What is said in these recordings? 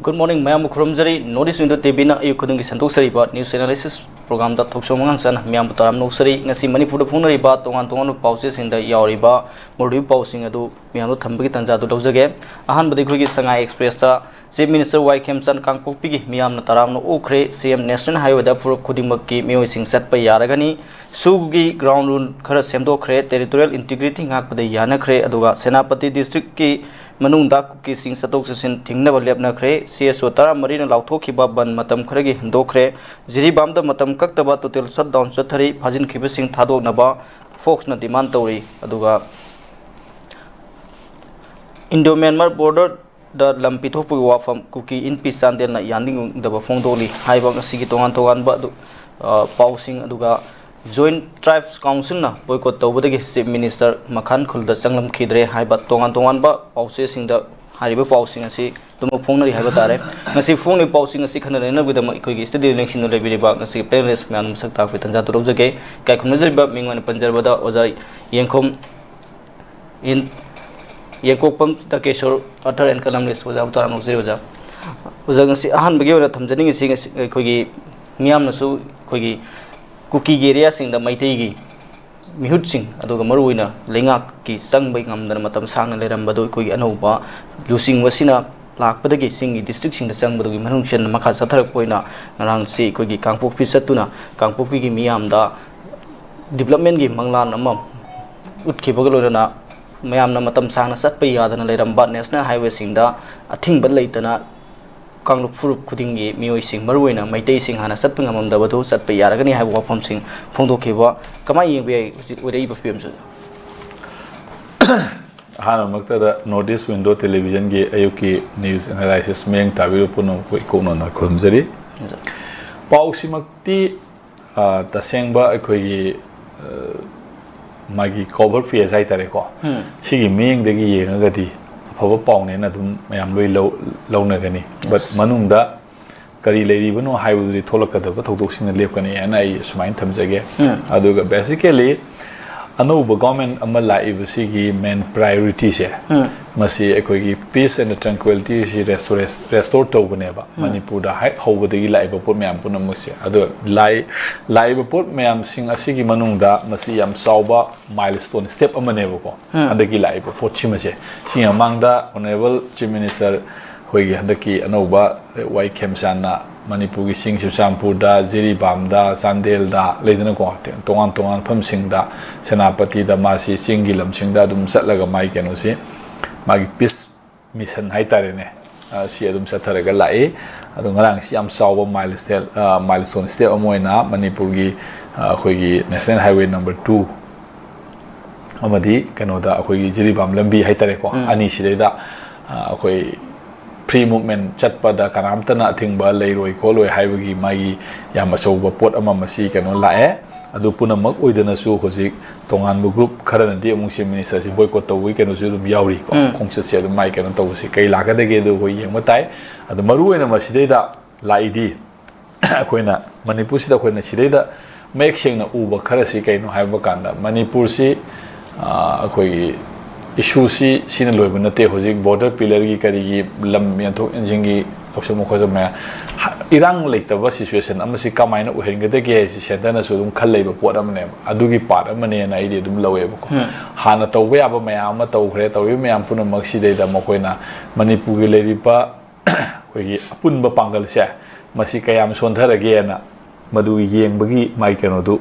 Good morning, Mayam Kurumjari, Notice in the Tibina, you couldn't get to say about news analysis program that THOKCHOM and Miamutaram Nosari, Nasi Manipur Punariba, Tongan pauses in the Yauriba, Mordu pausing ado, Miano Tambitanza to those again. A hundred degree Sanga Express, Chief Minister 𝐍𝐂𝐿 Miam Nataram Okre, CM National Highway for Kudimaki, Musing set by Yaragani, Sugi, ground rule, Karasemdo Cre, territorial integrity hak the Yana Cre, Aduga, Senapati district key. Manung Dakuki sing Satoxin Tingnava Lebna Cre, CSO Tara Marina Lautoki Baban Matam Kregi Dokre, Ziribam the Matam Kaktaba to tell shutdown Satari, Pajin Kibising Tado Naba, Fox na demand Tori, Aduga Indo Myanmar border the Lampitopu from Cookie in Peace and then Yanding the Bafondoli, Haibang Sigitongan but pausing Aduga. Joint Tribes Council na boycott tawbada Chief Minister Makhan Khulda Changlam Khidre haiba tongan ba pausing the hariba pausing asi tumo phongnari haiba tare ngasi phone pausing asi khana rena bidam ikoi studio election no lebiriba ngasi playlist man sakta pe tanja toro jage kai khunajriba mingwan panjarbada oja yengkom in YENGKOKPAM 𝐻𝐿 author and columnist oja utara nokjri oja ngasi ahan bagi ora thamjani ngasi ikoi miyam nasu ikoi Cookie area sing the Maitegi Mihut sing, Adoga Maruina, Lingak, Sang by Gamdan Matam Sang and Lerambado, Anova, losing Wasina, Lak Padagi sing district sing the Sang Badu Manunction, Makasatara Poina, around sea, Kogi, Kangpo Pisatuna, Kangpo Pigi Miam, the development game Manglan Amam, Utkibogalona, Mayam Matam Sang, Satpaya, than Leramba National Highway sing the a thing but later. Kang Furu Kudingi, Musing, Maruina, my tasting Hana Saping among the Badu, Sat Payaragani have wapum sing, Fondo Kiva, Kamai with a films. Hana Makta notice window television ge Ayuki news analysis Meng Taviru Puno Kono Kurumjari Pausimakti Tasengba Equi Magi cover free as I tareko. She Ming the Gi Nagati. Papa Pong and Mayam low nagani, but Manunda Kari lady no high with the Tolaka the Totoxin and Lepani and I smine them again. Aduga basically a noble government Amala Ibusigi main priorities here. Masi Equi peace and tranquility she restore Toguneva, Manipur the high over the Liba put me Ampuna Musia. Other Liba put me am sing a Sigi Manunda, Masiam Sauba, milestone step a manevo, and the Gilaiba put Chimase. Sing among the honorable Chief Minister Hoy and the key Anova, 𝐍𝐿 Manipuri sing Shampoo da, Ziribam da, Sandel da, Lady Quat, Tongan Pum sing da, Senapati da Masi, Singilam sing da, Dum Satlaga Mike and Osi. Magi peace mission haitarene si adum sataraga lai adungarang siam sawa milestone step amoina Manipur gi khoigi national highway number 2 amadi kanoda khoigi Jiribam lambi haitare ko ani sideda khoi free movement chatpada kanamtana thingba leiroi koloi haibagi magi yam asoba pot ama masi kano lae adu punamak oidana su hozik tonganbu group kharana di amung Chief Minister si boycott tawi kano su dum yauri ko khongset se dum mai kano tawsi kai laka de ge do hoi yeng matai adu maru ena masideda laidi koina Manipur sida koina sideda mek sengna uba kharasi kaino haiba kanda Manipur si koi issue si sina loiba nate hozik border pillar gi kari gi lam yanthok engine gi oksum ko jama irang leitaba situation amasi kamaina uhengade ge si center na su dum khalleiba pot amane adugi part amane na ide dum laweba ko hana tawbe aba mayam ma tawkhre tawi mayam puna maksi deida makoina Manipur gi leriba hoigi apunba pangal se masi kayam sondharage na madu yengbagi mai keno du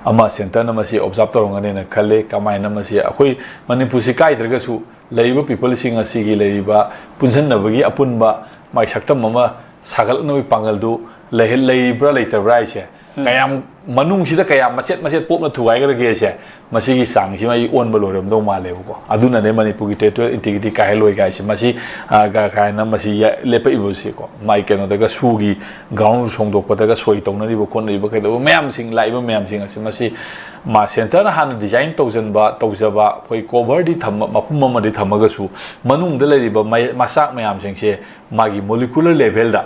ama center na masi observe torongane na khale kamaina masi akhoi Manipur si kai dragasu leiba people sing asigi leiba punjan na bagi apunba mai saktam mama sagal no pangal du leibra leitabra ise kayam manung sida kayam maset pop na thuai ga ge se masi gi sang si mai on baloram do ma lebu ko aduna ne Manipur gi territorial integrity ka heloi ga ise masi ga ka na masi lepa ibu si ko mai keno daga sugi ground song do pata ga soi tong na ri bo kon ri ba ka do mayam sing laiba mayam sing ase masi ma center na han design taujan ba taujaba khoi cover di tham mapum ma di thamaga su manung da lei ba masak mayam sing se magi molecular level da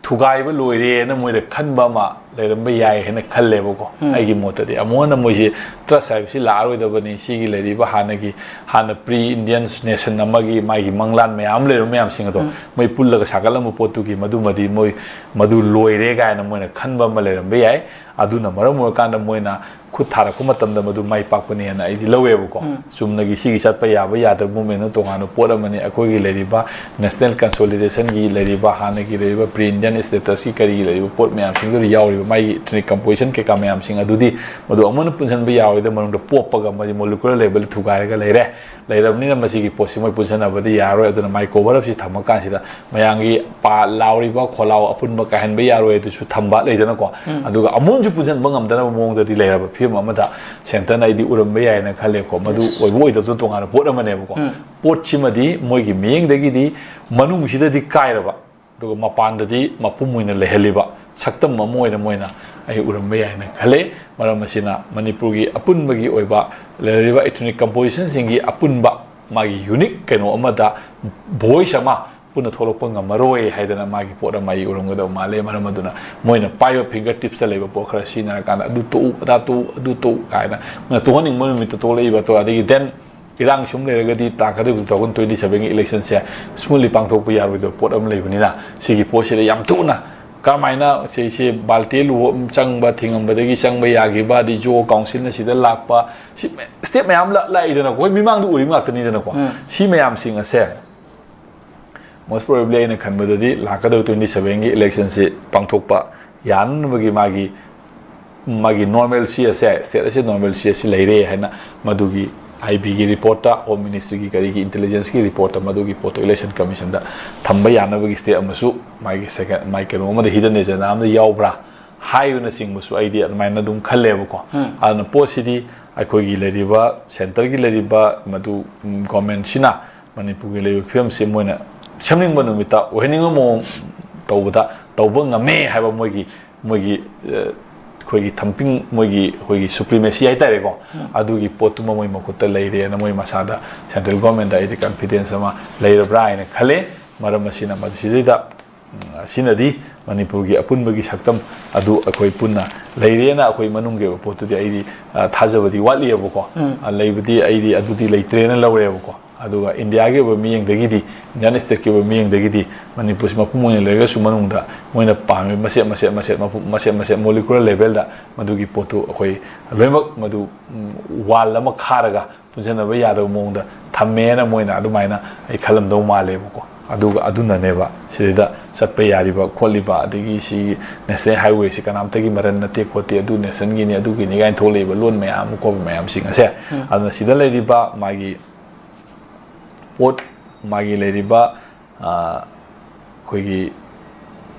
थुगाइब लोइरे न मोइद खनबा मा लेरम याय हेन खल्लेबको आइगी मोतदि अमोन मोइसे trust हाइबसि लारोइदबनि सिगी लेरिबा हाना pre Indian nation अमगी मागी मंगलान मयाम लेरम मयाम सिंगदो मोइ पुल्लगा सागलम पोतुगी मदुमदि मोइ मदु लोइरे गायन Moina खनबा मा लेरम याय अदुना मरम मोरकांदा मोइना खुद थारकु मतमदा मदु माइ पाकपनि हेन आइदि लवेबको चुमनगी सिगी चटपा याबा याद मूवमेंट तोगानो पोट अमनि अखोगी लेरिबा नेशनल कंसोलिडेशन की लेरिबा हानगी लेरिबा प्री इंडियन स्टेटस की करी लेरिबा पोट मयाम सिंगदो यावरिबा माइ ट्रिक कंपोजिशन के का मयाम सिंग अदुदि मदु अमन पुजनबा यावरिदा मनुंग पोपगा मदि मोलिकुलर लेवल थुगारगा लेरे लेरबनिना मसिगी पोसि मोइ पुजनबदि यारो अदुना माइ कोवर अपसि थमकासिदा मयांगी पा लावरिबा खोलाव अपुनबा काहनबा यारो अदुसु थंबा लेदनको अदुगा अमुनजु पुजनबा ngамदना मोंगदि लेरबा फिल्म अमदा सेंटर नाइदि उरमबा यायना खलेको मदु ओइबोइदबदो तोंगाना पोट अमनेबको पोट सिमदि मोइगी मेंगदगिदि मनुंगसिददि कायरबा दुगा मपानददि मपुमुइना लेहलिबा सक्तम ममोइना मोइना आई उरमबा यायना खले मरम मसिना मणिपुरगी अपुनबगी ओइबा लेरिबा इथनिक कंपोजिशन सिंगी अपुनबा मागी यूनिक केनो अमदा वॉइस अमा पुनः थोलप ngamaroy haidana magi pora mai urumgada male maramaduna moina payo finger tips leba pokhra sina kana adu to kaina na to ning mon mit to leiba to adigi then irang sum leragadi takadu 2027 election se smoothly pangthok pu yaroi do pot am leibani na sigi post se yam tuna karmaina se balte lu changba thingambadagi changba yagi ba di jo council na sida lakpa step mayam la idana ko mimang du uri maktani dana ko si mayam singa se most probably in a Canberra, Lakado 27 election se Pangtokpa, Yan Magi normal CSA, state normal CSA Lady Hana Madugi, IB reporter or Ministry Kariki Intelligence reporter Madugi Poto Election Commission da Tambayana State Amasu, my second Michael Roma, the hidden is an am the Yaubra, high on a sing Musu idea and Manadum Kalevoko, and a post city, Akogi Lediba, Center Gilediba, Madu comment Shina, Manipuri film Simona. Something one with that, when you know, Tauba, Taubanga may have a mogi, thumping mogi supremacy. I tell you, Adugi Potuma Mokuta lady and Moy Masada, central government, I the confidence of later Brian, Kale, Maramasina, Madisida, Sinadi, Manipurgi, Apunbagi Saktam, Adu Akoipuna, Layrena, Akoi Manunga, Potu the ID, Tazavadi, Wali Aboko, and Labadi ID, Adudi Lay Train and Lawrevoko. Aduga India ge miyeng dagidi Indian state ke miyeng dagidi Manipur mapumun lega sumanungda moina pami mase molecular level da madugi potu akoi loimak madu wall ama kharaga pujana ba yada mongda thammena moina adumaina ai khalam do male ko aduga aduna neba sida satpa yariba kholiba adigi si national highway si kanam tagi maran nate khote adu nation gi ni adugi ni gain tholeba lon mayam ko mayam sing ase aduna sida leriba magi pot magi leriba koigi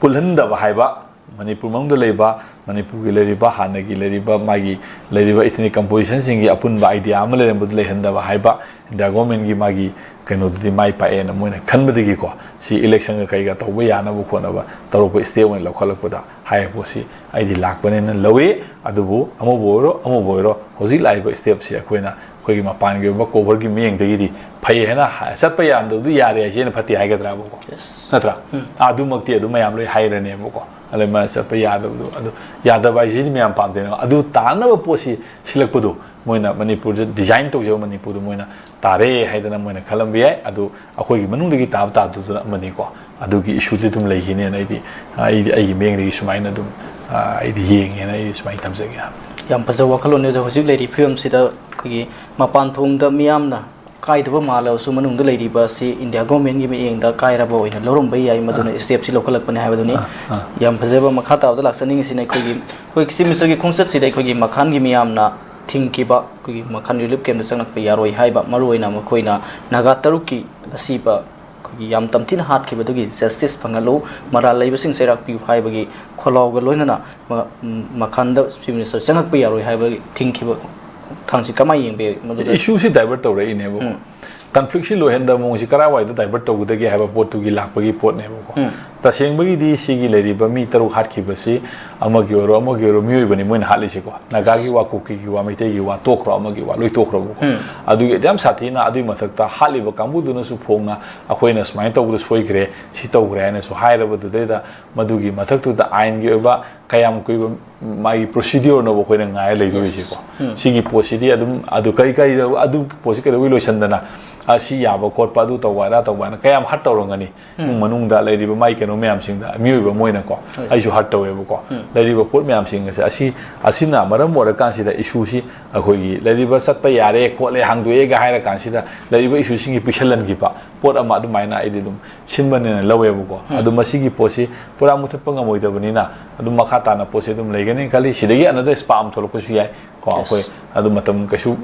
pulhanda ba haiba Manipur mangdo leba Manipur gi leriba hanagi leriba magi leriba ethnic composition singi apun ba idea amale rembud lehanda ba haiba the government gi magi keno di mai pa en moina khanbadigi ko si election ga kai ga tawba yana bu khona ba tawba state wen lokhalakpada hai bo si aidi lakbane na lawe adubu amo boiro hozi laiba step si akoina koigi mapan gi ba cover gi meng degi di phai hena satpa yam du yare ai jena phati hai ga tra bo ko natra adu makti adu mayam loi hai rane bo ko ale ma satpa adu yadaba ai jeni mayam pam dena adu tana ba posi silakpadu moina Manipur design to jo Manipur moina tare haidana moina khalam bi ai adu akoi gi manung degi tab ta du mani ko adu gi issue de dum lei hine na ai meng degi sumaina dum ai di yeng na ai sumai tamse ga yam paza wakhalon ne hojik lei film sida gi mapan thung da miyam na kai da mala su manung da lei ba si India government gi meng da kai ra ba oina lorom bai ai maduna step si lokalak pane ha baduni yam paza ba makha ta da laksaning si na koi simisagi khungsat si dai koi gi makhan gi miyam na Thinkiba, Kugi Makan Lip came the son of Yaroi Haiba, Maruina Makoina, Nagataruki, Asiba, Kugi Yam Tamtin Hat Kibatugi, Justice Pangalo, Mara Labasing Serapi Haibagi, Kologalona, Makanda, Minister Sanak Yaroi Haibagi, Thinkiba, Tansikamai, issues it divert over in Evo. Conflict Lohenda Mosikara, the divert over the have a port to Gilapagi Port Nevo. तसेंबगी सिगी लेरिबा मी तरु हाटखिबसी अमगी ओरो मियोय बनी मोइन हालिसी को नागागी वा cookie की वा मितेगी वा तोखरो अमगी वा लोइ तोखरो को अदुगे याम साथीना अदुइ मथकता हालिबा कांबुदुना सु फोंगना अखोइना स्माइन तौबदु सोइग्रे सि तौग्रे हाइना सु हाइरबदुदैदा मदुगी मथकतुदा आइनगी ओबा कयाम कुइबा मागी प्रोसीड्यूर नो बखोइना ngaय लेदुइसि को सिगी पोसिदि अदु कई कई अदु पोसि के लोइसन्दना asi yaba khotpa du tawara tawbana kayam hat tawrongani manungda leiriba mai keno myam singda miyuba moina ko aisu hat taweba ko leiriba pot myam singa se asina maram mora kansida issue si akhoigi leiriba satpa yare khole hangdoe ga haira kansida leiriba issue singi pixalan gi pa pot ama adu maina idi dum sinbane laweba ko adu masigi posi pura muthatpa ngamoidabani na adu makha tana posi dum leigani kali sidagi another spam tholokusu yai ko akoi adu matam kasu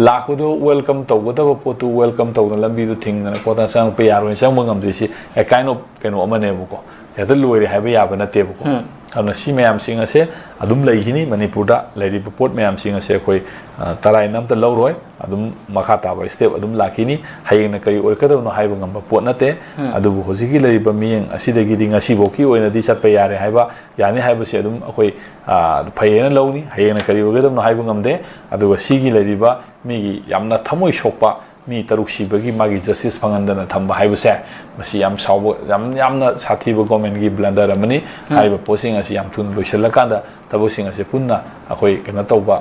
lakdo welcome tawgada potu welcome tawna lambi du thingna ko ta sang pe yaro sang mangam ji si a kind of keno amane bu ko ya da loire ha ba ya ba na te bu ko ana si mayam singa se adum leihini manipur da leiri pot mayam singa se khoi tarai nam ta lawroi adum makha ta ba step adum lakini hayeng na kari or ka no haiba ngam pot na te adu bu hosigi leiri ba miyeng asidagi di ngasi boki oina di sat pa yare haiba yani haiba se adum akhoi phayena lawni hayeng na kari oga dum no haiba ngam de adu sigi leiri ba migi yamna thamoi sokpa mi taruk sibagi magi justice phangandana thamba haibase masi yam saubo yamna sathiba government gi blunder amani haiba posing asi yam thun loisala kanda tabosing asi punna akhoi kana tawba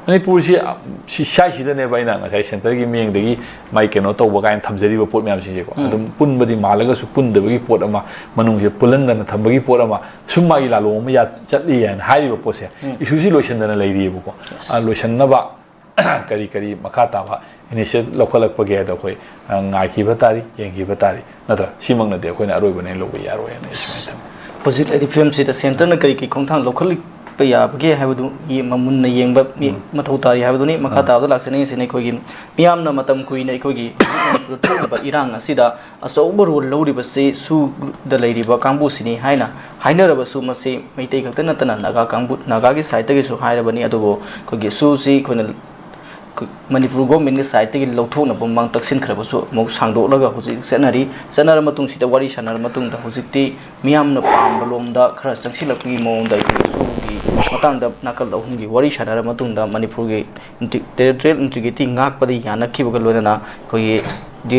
manipur si shai sida ne baina ngasai center gi meng degi mai keno tawba kain thamjari ba pot myam si ko adum punbadi malaga su pundabagi pot ama manung je pulandana thambagi pot ama summa gi lalo ma ya chatli yan haiba pose isu si loisandana leiri bu ko loisanna ba kari kari makata ba initiate lokalak page da khoi ngai ki batari yeng ki batari natra simang na de khoi na aroi bane lo ya roi na ismai tham opposite edi film si ta center na kari ki khongthang local pa ya bage haibadu yi mamun na yeng ba mi mathau tari haibadu ni makata da laksani sine khoi gi miyam na matam kui na khoi gi ba irang asida asober role lori ba se su da leiri ba kambu sini haina haina ba su ma se meitai khakta na tana naga kambu naga gi site gi su haira bani adugo khoi gi su si khoi na manipur government side te lawthona bomang taksin khrabasu mo sangdo laga huji senari senara matung sita wari sanar matung da huji ti miyam na pam balom da khara sangsilakpi mo da su gi matang da nakal da hungi wari sanar matung da manipur ge territorial integrity ngak padi yana khibaga loina koi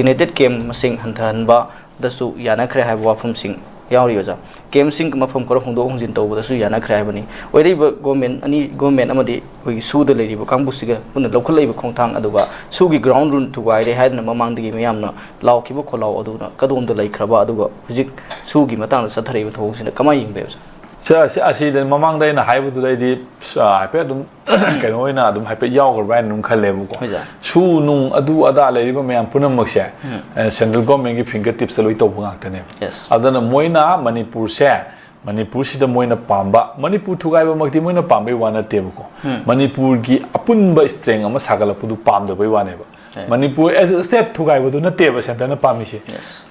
united kem masing hanthan ba da su yana khra ha wafum sing yauri oja kem sing mafam kor hongdo hongjin to da su yana khra bani oiri ba government ani government amadi koi su da leiri ba kangbu siga puna local lei ba khongthang aduga su gi ground run tu wai re haidna mamang digi miyam na law ki ba kholau aduna kadom da lai khraba aduga hujik su gi matang da sathari ba thong sina kamai ying be asi den mamang dai na haibu du dai di haipe dum keno ina dum haipe yaw gar ran num khale bu ko su nung adu ada le ba myam punam mak se central government gi fingertips loi to ngak tane adana moina manipur se manipur si da moina pamba manipur thugai ba makti moina pambai wana te bu ko manipur gi apun ba strength ama sagala pudu pam da bai wane ba manipur as a state thugai bu na te ba center na pami se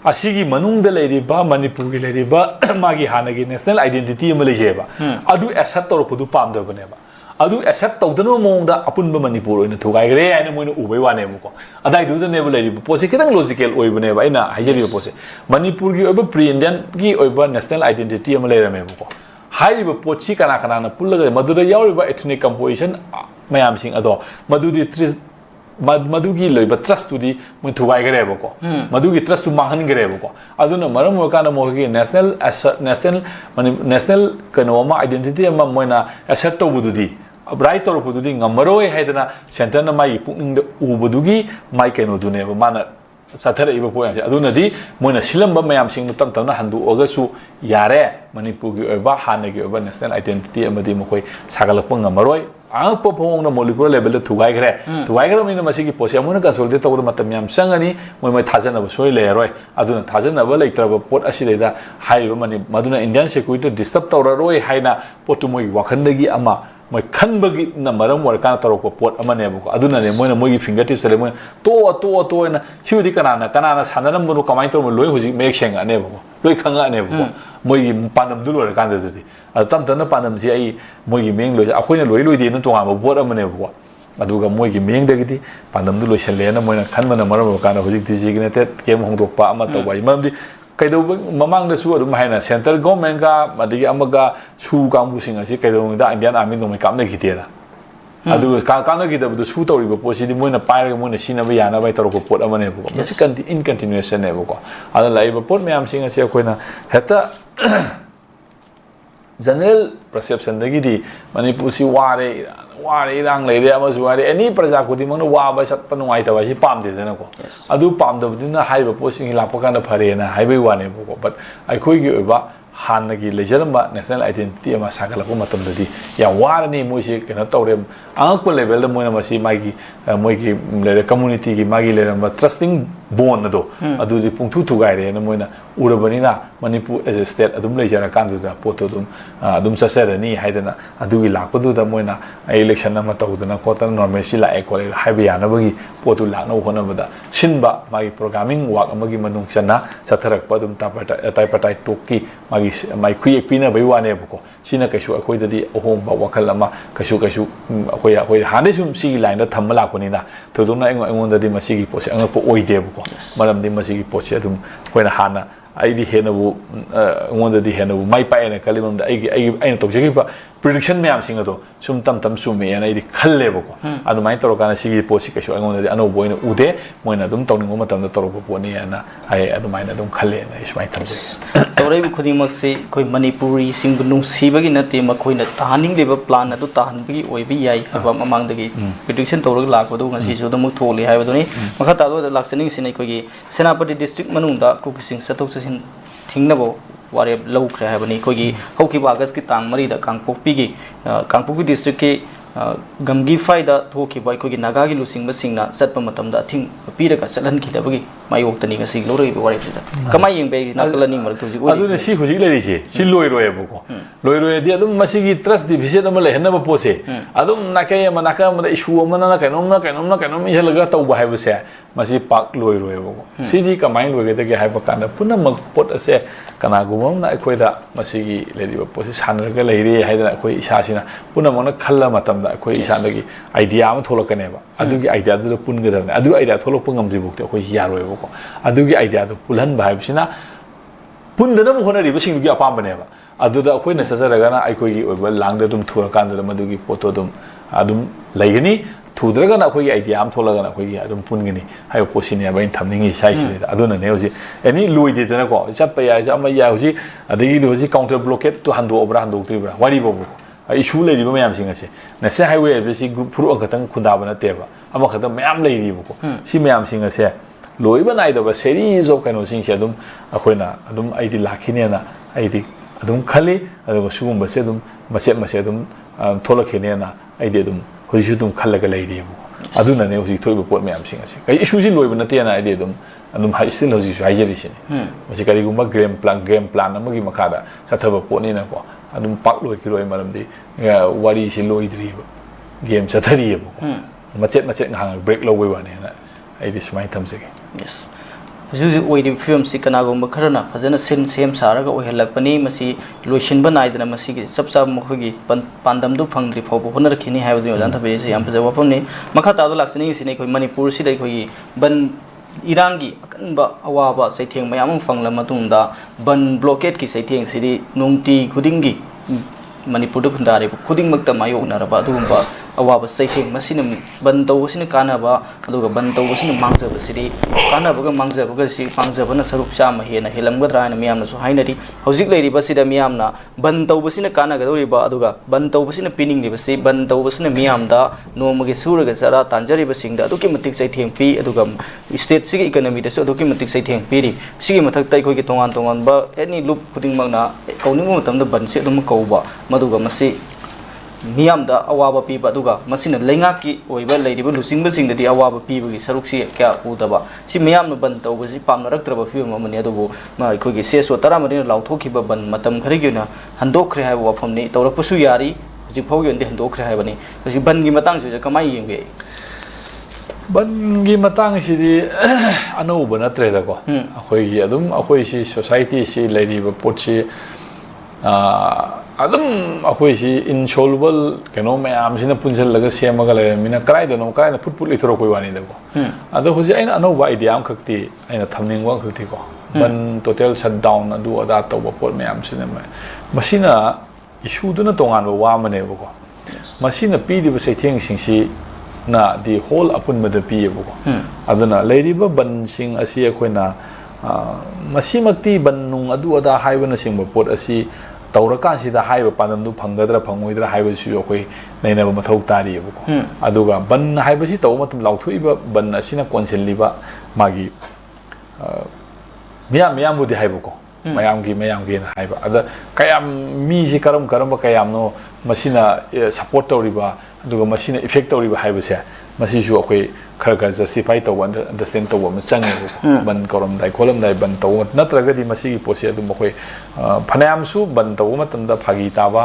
asigi manung da leiri ba manipur gi leiri ba magi hanagi national identity ma leje ba adu asset tor pudu pam da bane ba adu asset tawdano mong da apun ba manipur oina thugai gre aina moina ubai wane bu ko adai du da ne ba leiri pose kitang logical oi bane ba ina haijari pose manipur gi oba pre indian gi oba national identity ma leira me bu ko hai ba pochi kana kana na pullaga madura yauri ba ethnic composition mayam sing ado madudi madugi loiba trust to di mun thugai gare ba ko madugi trust to mahan gare ba ko aduna maram mo kana mo gi national kanoma identity ma moina asset to bududi rise to bududi ngamaroi haidana center na mai pukning da ubudugi mai keno dune ba mana sathara iba po ya aduna di moina silamba mayam sing tam tam na handu oga su yare manipur gi oba hanagi oba national identity amadi mo koi sagalak ngamaroi ang popong na molecular level da thugai gre mina masigi pose amuna consolidate tawra matam yam sangani moi thajana ba soi le roi aduna thajana ba leitra ba pot asile da haiba mani maduna indian security disturb tawra roi haina potu moi wakhandagi ama moi khanbagi na maram war kana tarok pot amane bu aduna ne moi na moi fingertips le moi to na siudi kana sanana mu kamai to loi huji mek senga ne bu loi khanga ne bu moi pandam du lor kan da du tam tam na pandam ji ai moi gi meng loi akhoi na loi de na tonga ba pot amane bu aduga moi gi meng da gi pandam du loi sel le na moi na khan mana maram kana huji ti ji ne te kem hong dok pa ama to bai mam di kaido mamang da su adum haina central government ga madigi amaga su kambu singa si kaido da Indian army no mai kamna gitera adu kana gida bu su tori bu posi di moina paira moina sina ba yana ba taro ko pot amane bu masi in continuation ne bu ko ala lai ba pot meam singa si koina heta general perception dagi di manipur si ware irang leire amasu ware any praja ko di mangna wa ba sat panuai ta ba si pam de na ko adu pam da dina hai ba posi la pa kana phare na hai bai wa ne bu ko but ai khoi gi ba han gi lejaramba national identity ama sakala ko matam dadi ya war ni mo si kana tawre ang ko level da moina masi magi moigi le community gi magi le ramba trusting bond do adu di pungthu thu gai re na moina urabani na manipur as a state adum lejara kan du da poto adum sasera ni haidana adu gi lakpa du da moina election na mataw da na kota normal si la equal haibiya na bagi potu la na hona bada sinba magi programming work amagi manung chana satharak pa dum tai toki magi mai kui ekpina bai wane buko sina kaishu akoi dadi ohom ba wakal ama kaishu akoi hane sum si line da thamma lakoni na thodona engon dadi masigi posi anga po oide buko maram di masigi posi adum koina hana aidi henabu ngonda di henabu mai pa ena kalimam da ai to jegi pa prediction me am singa to sum tam sum me ena aidi khalle bako anu mai toro kana sigi posi ka sho ngonda di anu boina ude moina dum tawning mo matam da toro po ni ena ai anu mai na dum khalle na ismai thamse tore bu khuding mak se koi manipuri sing nung sibagi na te makoi na tahaning leba plan adu tahan bi oi bi yai ba mamang dagi prediction toro la ko do ngasi so dum tholi hai ba do ni makha ta do laksaning sinai koi gi senapati district manung da ku sing satok sin thingna bo ware lau khre hai bani koi gi hoki ba august ki tang mari da kangpokpi district ki gamgi faida thoki bai koi gi naga gi lusing ba singna satpa matam da thing pira ka chalan ki da bagi mayok tani ga sig loroi bi ware da kamai yeng be na kalaning mar tu ji adu ne si huji le ri si loi roi bu ko loi di adum masigi trust division am le henna ba pose adum nakai ma naka ma issue ma na kainom isalaga tau ba hai bu se masi pak loi bu ko si di kamai loi ge de ge hai ba kana puna mag pot ase kana gumam na khoi da masigi le ri ba pose san ga le ri hai da khoi isa sina puna ma na khalla matam da khoi isa da gi idea ma tholakane ba adu gi idea du pun ga da adu idea tholok pangam ri bu te khoi ya roi bu ko adu gi idea du pulan ba hai sina pun da na mo hona ri ba sing gi apam ba ne ba adu da khoi na sa sa ga na ai khoi gi oi ba lang da dum thura kan da ma du gi poto dum adum laigani thudra ga na khoi gi idea am thola ga na khoi gi adum pun gi ni hai posi ne ba in thamning gi sai si da adu na ne hoji any lui de na ko chat pa ya ja ma ya hoji adigi do hoji counter blockade to hando obra hando tri bra wari bo issue le ri ba mayam singa se na se highway be si group puru ang katang khunda ba na te ba ama khatam mayam le ri bo ko si mayam singa se loi ba nai da ba series of kano sing se adum akhoina adum ai di lakhine na ai di adum khali adu sugum ba se adum mase adum thola khine na ai di adum hoji dum khalla ga le ri bo adu na ne hoji thoi ba pot mayam singa se kai issue si loi ba na te na ai di adum high still hoji su haijeri si ni masi kari gumba game plan amagi makada sathaba pot ni na ko adum pak loi ki loi maram di wari si loi dri ba game sathari bo macet ngang break lo we wa ne na ai di smai tham se yes juju oi di film si kana gumba kharana fajana sin sem saraga oi helakpani masi loisin ba nai dana masi gi chapcha mokhogi pandam du phangdri phobo honar khini ha du jan thabe se yam phaja wapam ni makha ta do laksani si nei koi manipur si dai koi ban irangi akanba awaba saitheng mayam phangla matung da ban blockade ki saitheng sidi nungti khudingi manipur du khundare khuding makta mayok naraba dugumba awaba saitheng masina ban tawsina kanaba aduga ban tawsina mangjaba sidi kanaba ga mangjaba ga si pangjaba na sarup chama hena helamgadra na miyamna so hainari hojik leiri basida miyamna ban tawsina kana ga doriba aduga ban tawsina pining ni basi ban tawsina miyamda nomage suraga jara tanjari basingda aduki matik saitheng pi aduga state sigi economy da so aduki matik saitheng pi ri sigi mathak tai khoi gi tongan ba any loop khuding magna kauning matam da ban se dum kauba maduga masi miyamda awaba pi ba duga masina lenga ki oiba leiriba lusing basing dadi awaba pi bagi saruksi kya udaba si miyamna ban tawba si pamna raktraba film amani adugo ma khoi gi seso taramari lauthoki ba ban matam khari gi na handokre hai wafam ni tawrakpasu yari ji phau yonde handokre hai bani si ban gi matang su kamai yengbe ban gi matang si di anauba na tre da ko akhoi gi adum akhoi si society si leiriba potchi adum akhoi si insoluble keno mayam sina punjal laga semaga leramina karaida put lithoro koi wani da ko ado hoji aina anova idea am khakti aina thamning wa khakti ko ban total shutdown adu ada toba pot mayam sina masina issue duna tongan wa mane ko masina pidi ba saitheng singsi na the whole apun mada pi ko aduna leiriba ban sing asi akoina masimakti banung adu ada haibana singba pot asi tawrakan sida haiba panamdu phangadra phangoidra haiba su akoi nainaba mathau tari bu ko aduga ban haiba si taw matam lauthuiba ban asina konselliba magi miyam budi haiba ko mayam gi na haiba ada kayam mi si karam kayam no masina support tawriba aduga masina effect tawriba haiba se masi su akoi khara justify taw understand taw ma change bu ban koram dai kolam dai ban taw natraga di masi gi posi adu makoi phanayam su ban taw matam da phagi taba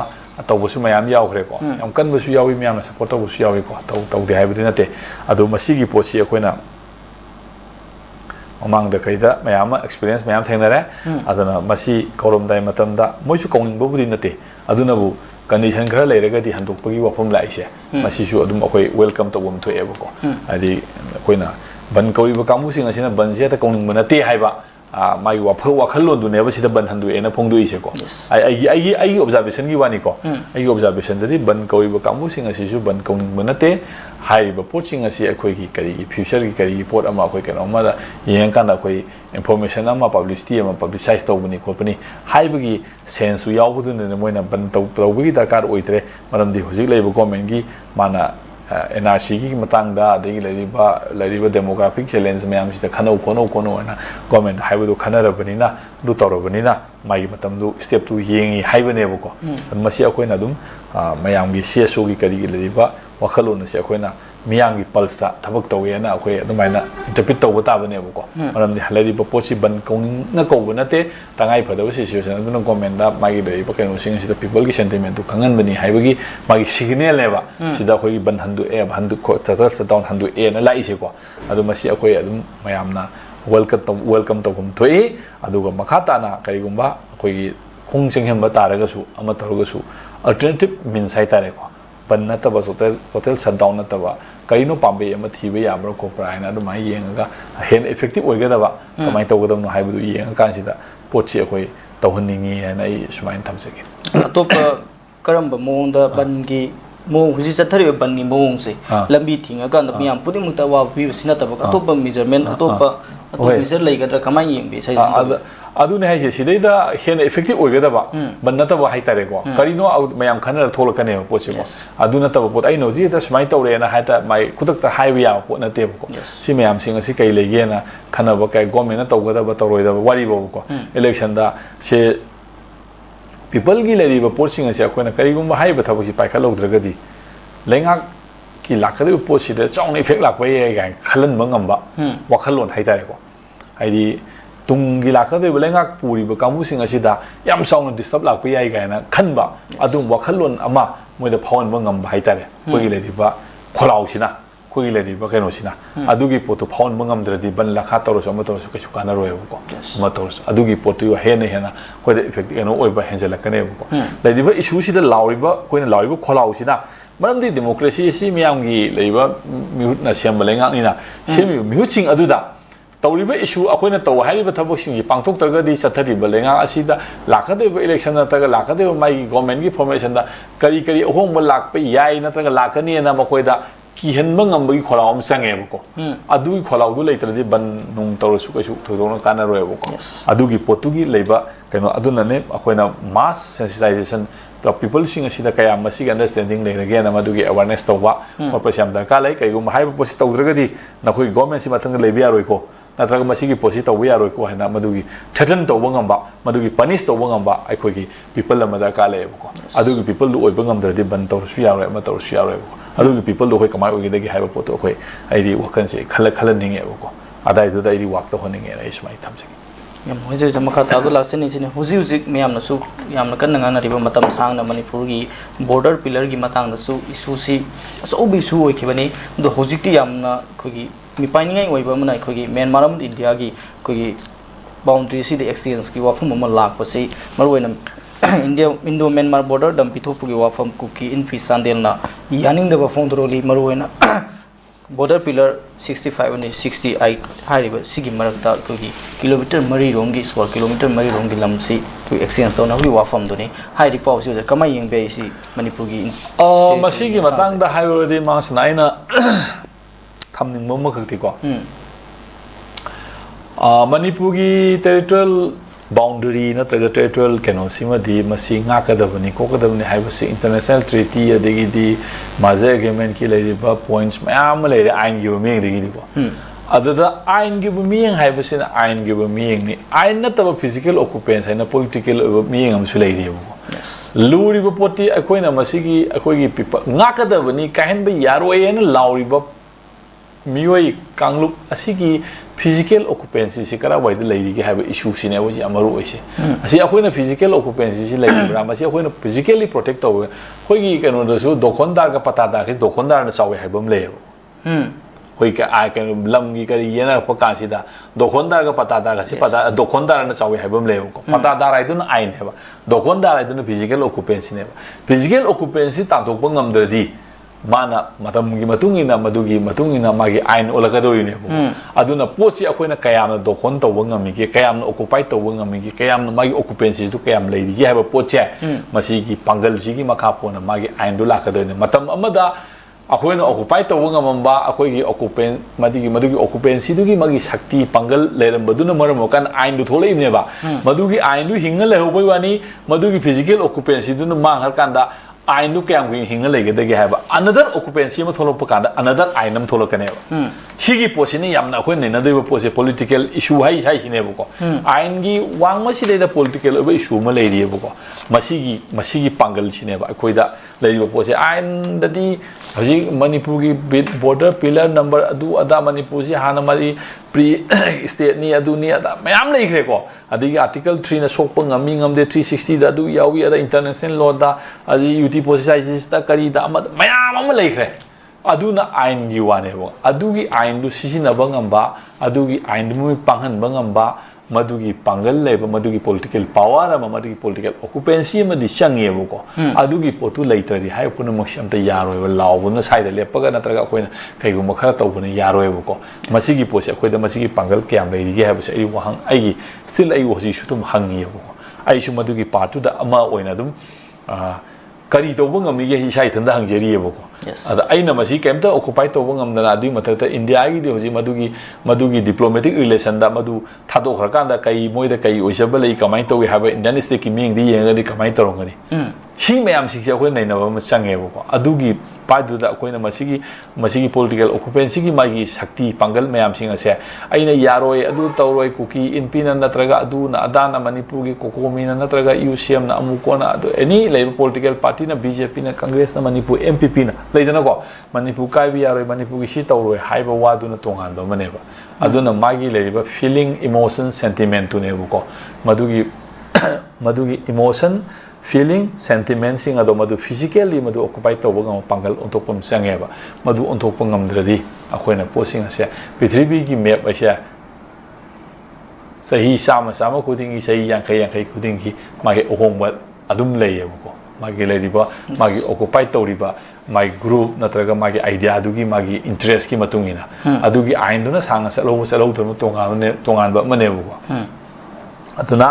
taw bu su mayam yaw khre ko yam kan bu su yawi miyam support taw bu su yawi ko taw de haiba di nate adu masi gi posi akoina amang da kaida mayam experience mayam thengnare aduna masi koram dai matam da moisu kongning bu di nate aduna bu condition khara leiraga di handokpagi wafam laise masi su adum akoi welcome to bom thoe ebo ko adi koina ban kawi ba kamu sing asina ban je ta kongning mana te haiba mai wakhal lon du ne ba sida ban handu ena phongdu ise ko ai observation gi wani ko ai observation dadi ban kawi ba kamu sing asi su ban kongning mana te hai ba pot sing asi akoi gi kari gi future gi kari gi pot ama akoi kano ma da yeng kan da akoi information ama publicity ama publicize to bani ko pani hai ba gi sense u yaw bu ne moina ban to gi dakar oitre maram di hojik leiba government gi mana NRC ki matang da de lariba demographic challenge mayam sida khano na government haibu do khana rabani na du torobani na mai matam du step tu yengi haibane bu ko masi akoina dum mayam gi CSO gi kari gi lariba wakhalon se akoina miyang gi pulse ta thabak tawe na akoi adumaina interpret taw ta bane bu ko maram di lariba pochi ban kong na ko bu na te tangai phada situation aduna government da mai gi lariba keno sing sida people gi sentiment tu kangan bani haibagi magi signal leba sida khoi ban handu ko chatar down handu na lai se ko adu masi akoi adum mayam na welcome to gum thoi aduga makhata na kai gumba akoi gi khung chenghem ba taraga su ama taruga su alternative means sai tare ko ban na taba hotel shutdown na taba kaino pambe ama thibe yamro ko praina adu mai yenga hen effective oiga ba kamai to godam no haibu yenga kan sida pochi akoi tawhanningi na ai sumain thamsege atop karamba monda bangi mo huji chathari bangi mong se lambi thinga kan da miyam pudi mukta wa bi sina taba atop measurement atop measure leigadra kamai yembe sai adu ne haise sidaida hen effective oiga ba ban na taba haitare ko karino mayam khana tholakane pochi ko adu na taba pot ai no ji da smai tawre na haita mai kutak ta highway ya pot na te ko si mayam sing asi kai lege na khana ba kai government na tawga ba tawroi da wari ba ko election da se people gi lari ba poching asi akoina kari gum hai ba thabusi pai khalo dragadi lenga ki lakade pochi da chong effect lakwa ye ga khalan mangam ba wakhalon haitare ko haidi tung gila ka de belenga puri ba kamu sing asida yam song disturb lak pi ai ga na khan ba adum wakhalon ama moi da phone ba ngam bai tare ko gi le di ba kholau sina ko gi le di ba keno sina adugi poto phone ba ngam dradi ban la kha toro so ma toro so ka kana roe ko ma toro adugi poto yo he na ko de effect eno oi ba hensela kane ko le di ba issue sida lauri ba ko na lauri ba kholau sina maram di democracy si miam gi le ba mi na siam belenga ni na semi mi ching aduda tawriba issue akoina taw hariba thabok singi pangthok targa di chathari balenga asida lakade election na taga lakade mai government gi formation da kari ohong ba lakpa yai na taga lakani na makoida ki henba ngam gi kholam sange ko adu kholau du leitradi ban nung taw su ka su thodona kana roe ko adu gi potugi leiba kaino aduna ne akoina mass sensitization people sing asida kaya masi understanding le again amadugi awareness tawba corporation da ka lai kai gum hai post tawdraga di na khoi government si matang le bia roi ko natraga masi gi post tawya roi ko hana madugi thatan tawba ngamba madugi punish tawba ngamba ai khoi gi people la mada ka le ko adugi people du oi bangam dradi ban tawr su ya roi ma tawr su ya roi ko adugi people du khoi kamai oi gi dagi hai po to khoi ai di wakan se khala ninge ko adai du dai di wak to honinge ai smai thamse yam hoje jamaka ta la sene sine huji miyam na su yam na kan ngana riba matam sang na manipur gi border pillar gi matang da su issue si so bi su oi khibani do hoji ti yam na khogi mi painingai oi ba mana khogi Myanmar am India gi khogi boundary si the exchange ki wafum ma lak pa sei maroi na Indo Myanmar border dam pithopugi wafam kuki in pi sandel na yaning da fondroli maruena border pillar 65 and 68 hariba sigi marakta kugi kilometer mari rongi square kilometer mari rongi lamsi to exchange to na wi wafam doni hairi pawsi da kamai yengbe si manipurgi masigi matang da hairodi mas naina thamning mom khakti ko manipurgi territorial boundary na territorial keno sima di masi nga kadabani ko kadabani haibasi international treaty adegi di maze agreement ki lei ba points mayam lei ain gi mi degi di ko adada ain gi mi haibasi na ain gi mi ni ain na taba physical occupancy na political mi am su lei ri ko luri ba poti akoi na masi gi akoi gi pipa nga kadabani kahen ba yaro yen lauri ba mioi kanglup asigi physical occupancy si kara wai de lei gi have issue sine wa ji amaru oise asi akoina physical occupancy si lei bra ma si akoina physically protect to khoi gi kanu da su dokhondar ga pata da ki dokhondar na chawe haibam le khoi ka a kan lam gi kari yena pa ka si da dokhondar ga pata da ga si pata dokhondar na chawe haibam le ko pata da rai dun ain heba dokhondar rai dun physical occupancy ne physical occupancy ta dok bangam di mana matam gi matungina madugi matungina magi ain olakadoi ne aduna posi akoina kayam dokhon to wangami gi kayam occupy to wangami gi kayam magi occupancy tu kayam leidi gi haba poche masi gi pangal si gi makha pona magi ain du lakadoi ne matam amada akoina occupy to wangamba akoi gi occupant madugi occupancy du gi magi shakti pangal leram baduna maram kan ain du tholei ne ba madugi ain du hingal le hoboi wani madugi physical occupancy du ma har kanda ain du kayam gi hinga lege de have another occupancy ma tholo pakanda another ainam tholo kane sigi posini yamna khoi ne na de pose political issue hai sai sine ko ain gi wang ma si de political issue ma le ri ko masigi pangal sine ba khoi da le ri pose ain da di haji manipur gi border pillar number adu ada manipur si hana mari pre state ni adu ni ada mayam le khre ko adi article 3 na sok pa ngami ngamde 360 da adu yawi ada international law da adi UT policies da kari da mayam am le khre aduna ain gi wane bo adugi ain du sisina bangamba adugi ain mu panghan bangamba madugi pangal leba madugi political power ama madugi political occupancy ma di change bo ko adugi potu leitradi hai puna moksam ta yaro ba law buna sai da lepaga natraga koina kai gu makhara taw buna yaro bo ko masigi posi akoi da masigi pangal kyam leiri gi ha ba sai wahang ai gi still ai wosi shutum hangi bo ai shu madugi partu da ama oina dum kari to bungam mi gi sai thanda hangjeri bo ko ada aina masi kemta occupy to bangam na adi mathata india gi de hoji madugi diplomatic relation da madu thado khar da kai moi da kai oisaba lei kamai to we have indian state ki ming di yeng di kamai to rong ni si mayam si ja khoi nei na ba change bo adugi padu da khoi na masigi political occupancy gi magi shakti pangal mayam sing ase aina yaroi adu tawroi kuki in pina natraga adu na adana manipur gi kokomi na natraga UCM na amuko na adu any level political party na BJP na congress na manipur MPP na leidana ko manipur kai bi yaroi manipur gi si tawroi haiba wadu na tongan do maneba aduna magi leiba feeling emotion sentiment tu ne ko madugi emotion feeling sentiment sing ado madu physically madu occupy to bangam pangal ontopam sangeba madu ontopam ngamdradi akoina posing ase prithvi gi map ase sahi sama khuding gi sahi yang kai khuding gi magi ohongba adum leyeba ko magi leriba magi occupy to riba my group natraga magi idea adugi magi interest ki matungina adugi ain duna sanga selo dum tongan ba manebu ko atuna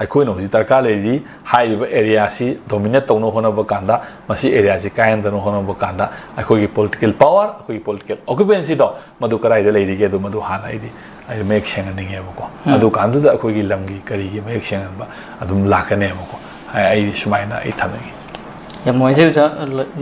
aikoina hoji tarka leri haiba area si dominate tawno hona ba kanda masi area si kayan dano hona ba kanda aikogi political power aikogi political occupancy do madu karai da leri ge do madu hana idi ai make senga ninge ba ko adu kandu da aikogi lamgi kari gi make senga ba adum lakane ba ko ai sumaina ai thanagi yam moise ja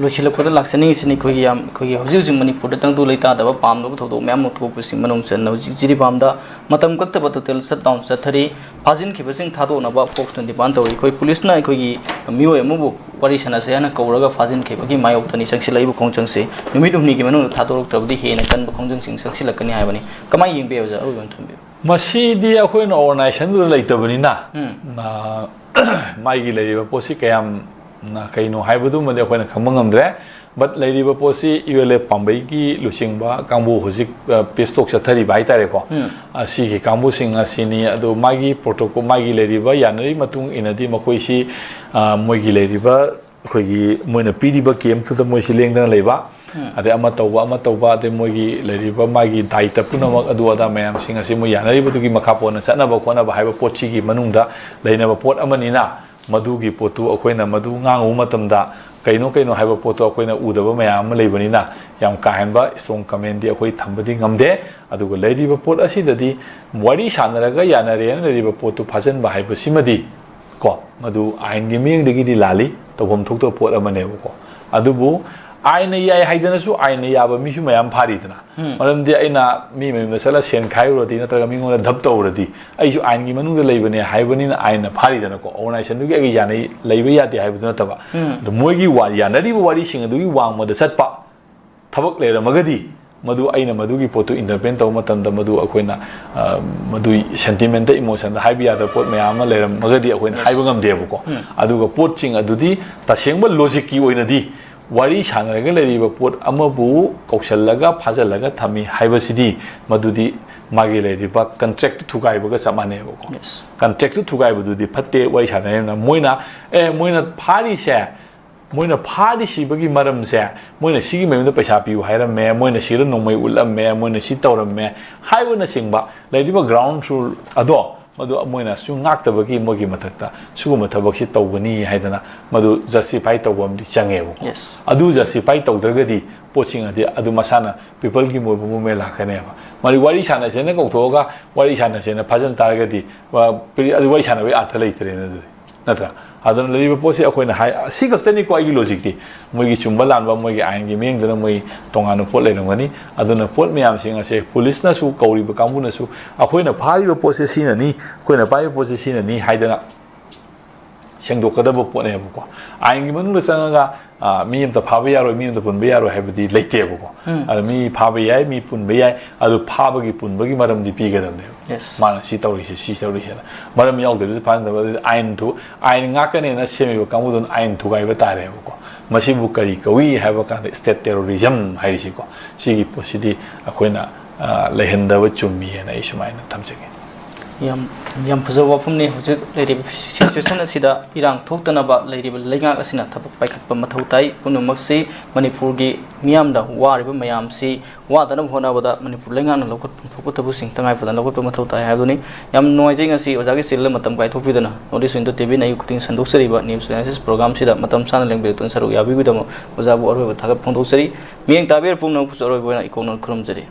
lochila ko da laksani sini khoi yam khoi hoji hoji manipur da tang du leita da ba pam do thodo myam mot ko pusi manung sen no jiri pam da matam kakta ba total shut down sa thari fajin ki basing thado na ba fox 21 tawi khoi police na khoi gi miyo amu bu wari sana se na kauraga fajin ki ba gi mayok tani saksi lai bu khongchang se numit umni gi manung thado rok tabdi he na kan ba khongchang sing saksi lakani hai bani kamai yeng be ja ru ban thambi masi di akhoi na organization du leita bani na mai gi lai ba posi kayam na kaino haibadu made akhoi na khamangam dre but leiriba posi ULA pambai ki luchingba kambu hojik pestok chathari bai tare ko asi ki kambu sing asini adu magi protocol magi leiriba yanari matung inadi makoi si moigi leiriba khoigi moina piriba kem tu da moisi lengdana leiba ade ama tawba ade moigi leiriba magi daita punamak adu ada mayam sing asi mo yanari butugi makapona chana ba khona ba haiba pochi gi manungda leina ba pot amanina madugi potu akoina madu ngangu matamda kaino haiba potu akoina udaba mayam leibanina yam kahenba strong comment di akoi thambadi ngamde adugo leiriba pot asidadi wari sanaraga yanare leiriba potu phajan ba haiba simadi ko madu ain gi ming degi di lali tobom thukto pot amane ko adubu aina yai haidana su aina yaba mi su mayam phari dana maram di aina mi masala sen khairo di natra mi ngona dhap tawradi ai su ain gi manung da leibane haibani na aina phari dana ko organization du gi yanai leiba yati haibuna taba moi gi wa yanari wari sing du gi wang ma da satpa thabak lera magadi madu aina madu gi potu intervene taw matam da madu akoina madu sentiment emotion da haibiya da pot mayam ma lera magadi akoina haiba ngam debu ko aduga pot ching adudi tasengba logic ki oina di wari sanaraga leiriba pot amabu kaushalaga phajalaga thami haibasidi madudi magi leiriba contract thugaibaga samane ko contract thugaibudu phatte wari sanarena moina phari se moina phari sibagi maram se moina sigi memda paisa piu hairame moina sira nomai ulamme moina si tawramme haibana singba leiriba ground rule ado madu moina su ngaktabagi mogi mathakta suguma thabaksi tawbani haidana madu justify tawbam di changebo adu justify tawdragadi poching adi adu masana people gi mo me lakhaneba mari wari sana sena ko thoga wari sana sena phajan taragadi adu wari sana we atha leitre natra adana leriba posi akoina hai si gaktani ko agi logic ti mogi chumba lanba mogi ain gi meng dana moi tonganu pot leirangani aduna pot myam sing ase police na su kauri ba kamu na su akoina phari ba posi sina ni akoina pai posi sina ni haidana sengdokadaba pot ne ko ain gi manu sanga mi am ta phaba yaro mi am ta punba yaro haibadi leite ko ada mi phaba yai mi punba yai adu phaba gi punba gi maram di pi gadamne mana si tawri si tawri se maram yaw de pan da ain thu ain ngakane na semi ba kamu don ain thu gai ba tare ko masi bu kari kawi haiba kan state terrorism hairisi ko sigi posidi akoina lehenda ba chumi na ismaina thamjege yam phaja wafumni hojik leiriba situation asida irang thoktanaba leiriba leingak asina thabak paikhatpa mathau tai punumakse manipur gi miyamda wariba mayamsi wadana honabada manipur leingak na lokot phokutabu sing tangai padan lokot mathau tai habuni yam noise ngasi ojagi sil matam kai thopidana notice into tv na yukuting sanduk seriba news analysis program sida matam sana lengbetun saru yabi bidamo ojabu orwa thagap phongdok seri miyeng tabir pumna pusoro boina ikonon khrum jari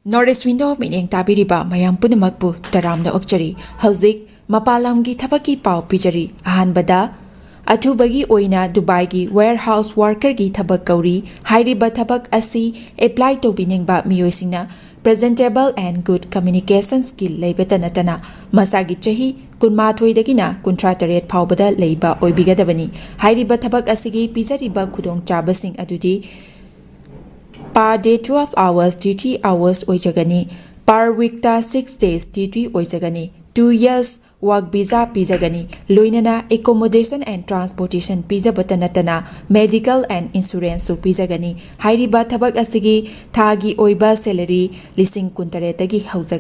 Northeast window meaning tabiriba mayam punamakpu taramna okchari hauzik mapalamgi thabaki pau pijari ahanbada athubagi oina Dubai gi warehouse worker gi thabak kauri hairiba thabak asi apply to biningba miyoisingna presentable and good communication skill leibeta natana masagi chahi kunma thoidagina kuntra taret phawbada leiba oibigadabani hairiba thabak asigi pijariba khudong chabasing adudi per day 12 hours duty hours oijagani per week ta 6 days duty oijagani 2 years work visa pijagani loinana accommodation and transportation pijabata natana medical and insurance su pijagani hairiba thabak asigi thagi oiba salary lising kuntare tagi haujaga